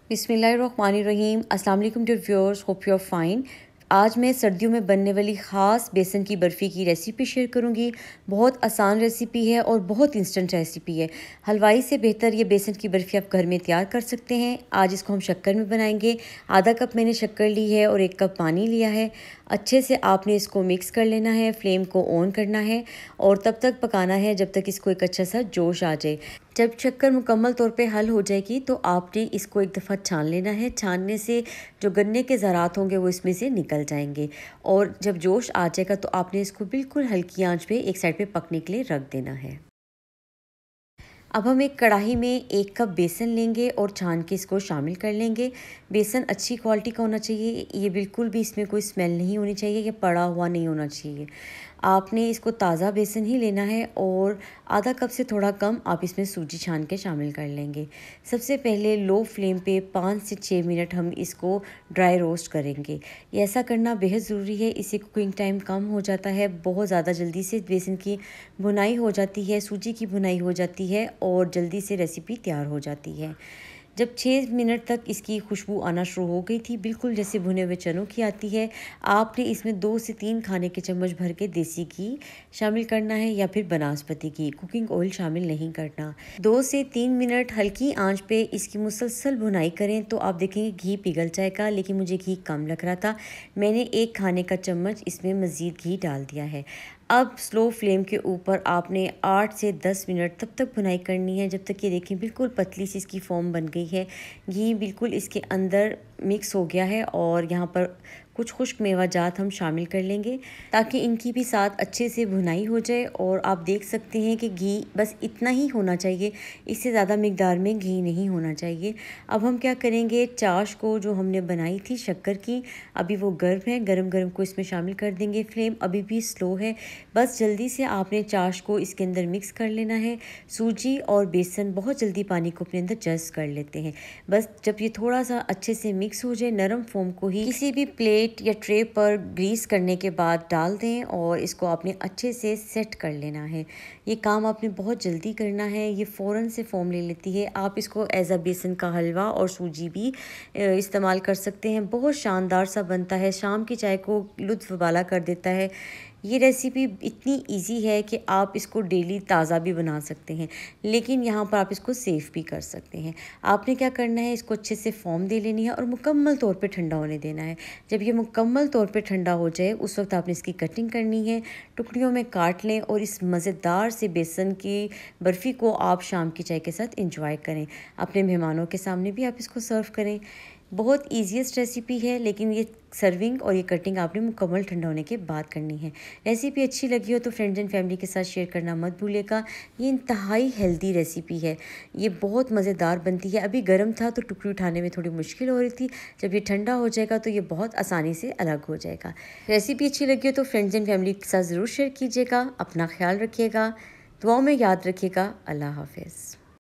बिस्मिल्लाहिर्रहमानिर्रहीम। अस्सलाम वालेकुम dear viewers, hope you are fine. आज मैं सर्दियों में बनने वाली ख़ास बेसन की बर्फ़ी की रेसिपी शेयर करूंगी। बहुत आसान रेसिपी है और बहुत इंस्टेंट रेसिपी है। हलवाई से बेहतर ये बेसन की बर्फ़ी आप घर में तैयार कर सकते हैं। आज इसको हम शक्कर में बनाएंगे। आधा कप मैंने शक्कर ली है और 1 कप पानी लिया है। अच्छे से आपने इसको मिक्स कर लेना है, फ्लेम को ऑन करना है और तब तक पकाना है जब तक इसको एक अच्छा सा जोश आ जाए। जब शक्कर मुकम्मल तौर पे हल हो जाएगी तो आपने इसको एक दफ़ा छान लेना है। छानने से जो गन्ने के ज़रात होंगे वो इसमें से निकल जाएंगे और जब जोश आ जाएगा तो आपने इसको बिल्कुल हल्की आंच पे एक साइड पे पकने के लिए रख देना है। अब हम एक कढ़ाई में 1 कप बेसन लेंगे और छान के इसको शामिल कर लेंगे। बेसन अच्छी क्वालिटी का होना चाहिए, ये बिल्कुल भी इसमें कोई स्मेल नहीं होनी चाहिए, ये पड़ा हुआ नहीं होना चाहिए। आपने इसको ताज़ा बेसन ही लेना है और आधा कप से थोड़ा कम आप इसमें सूजी छान के शामिल कर लेंगे। सबसे पहले लो फ्लेम पे 5 से 6 मिनट हम इसको ड्राई रोस्ट करेंगे। ये ऐसा करना बेहद ज़रूरी है, इससे कुकिंग टाइम कम हो जाता है। बहुत ज़्यादा जल्दी से बेसन की भुनाई हो जाती है, सूजी की भुनाई हो जाती है और जल्दी से रेसिपी तैयार हो जाती है। जब 6 मिनट तक इसकी खुशबू आना शुरू हो गई थी, बिल्कुल जैसे भुने हुए चनों की आती है, आपने इसमें 2 से 3 खाने के चम्मच भर के देसी घी शामिल करना है या फिर बनास्पति घी, कुकिंग ऑयल शामिल नहीं करना। 2 से 3 मिनट हल्की आंच पे इसकी मुसलसल भुनाई करें तो आप देखेंगे घी पिघल जाएगा, लेकिन मुझे घी कम लग रहा था, मैंने 1 खाने का चम्मच इसमें मज़ीद घी डाल दिया है। अब स्लो फ्लेम के ऊपर आपने 8 से 10 मिनट तब तक भुनाई करनी है, जब तक ये देखें बिल्कुल पतली सी इसकी फॉर्म बन गई है, घी बिल्कुल इसके अंदर मिक्स हो गया है और यहाँ पर कुछ खुश्क मेवाजात हम शामिल कर लेंगे ताकि इनकी भी साथ अच्छे से भुनाई हो जाए। और आप देख सकते हैं कि घी बस इतना ही होना चाहिए, इससे ज़्यादा मिकदार में घी नहीं होना चाहिए। अब हम क्या करेंगे, चाश को जो हमने बनाई थी शक्कर की, अभी वो गर्म है, गरम गरम को इसमें शामिल कर देंगे। फ्लेम अभी भी स्लो है, बस जल्दी से आपने चाश को इसके अंदर मिक्स कर लेना है। सूजी और बेसन बहुत जल्दी पानी को अपने अंदर जज़्ब कर लेते हैं। बस जब ये थोड़ा सा अच्छे से मिक्स हो जाए, नरम फोम को ही किसी भी प्लेट या ट्रे पर ग्रीस करने के बाद डाल दें और इसको आपने अच्छे से सेट कर लेना है। ये काम आपने बहुत जल्दी करना है, ये फ़ौरन से फॉर्म ले लेती है। आप इसको एज अ बेसन का हलवा और सूजी भी इस्तेमाल कर सकते हैं, बहुत शानदार सा बनता है, शाम की चाय को लुत्फ़ वाला कर देता है। ये रेसिपी इतनी इजी है कि आप इसको डेली ताज़ा भी बना सकते हैं, लेकिन यहाँ पर आप इसको सेफ़ भी कर सकते हैं। आपने क्या करना है, इसको अच्छे से फॉर्म दे लेनी है और मुकम्मल तौर पे ठंडा होने देना है। जब ये मुकम्मल तौर पे ठंडा हो जाए उस वक्त आपने इसकी कटिंग करनी है, टुकड़ियों में काट लें और इस मज़ेदार से बेसन की बर्फ़ी को आप शाम की चाय के साथ इंजॉय करें। अपने मेहमानों के सामने भी आप इसको सर्व करें। बहुत ईजीएस्ट रेसिपी है, लेकिन ये सर्विंग और ये कटिंग आपने मुकम्मल ठंडा होने के बाद करनी है। रेसिपी अच्छी लगी हो तो फ्रेंड्स एंड फैमिली के साथ शेयर करना मत भूलिएगा। ये इंतहाई हेल्दी रेसिपी है, ये बहुत मज़ेदार बनती है। अभी गर्म था तो टुकड़ी उठाने में थोड़ी मुश्किल हो रही थी, जब ये ठंडा हो जाएगा तो ये बहुत आसानी से अलग हो जाएगा। रेसिपी अच्छी लगी हो तो फ्रेंड्स एंड फैमिली के साथ ज़रूर शेयर कीजिएगा। अपना ख्याल रखिएगा, दुआओं में याद रखिएगा। अल्लाह हाफ़िज़।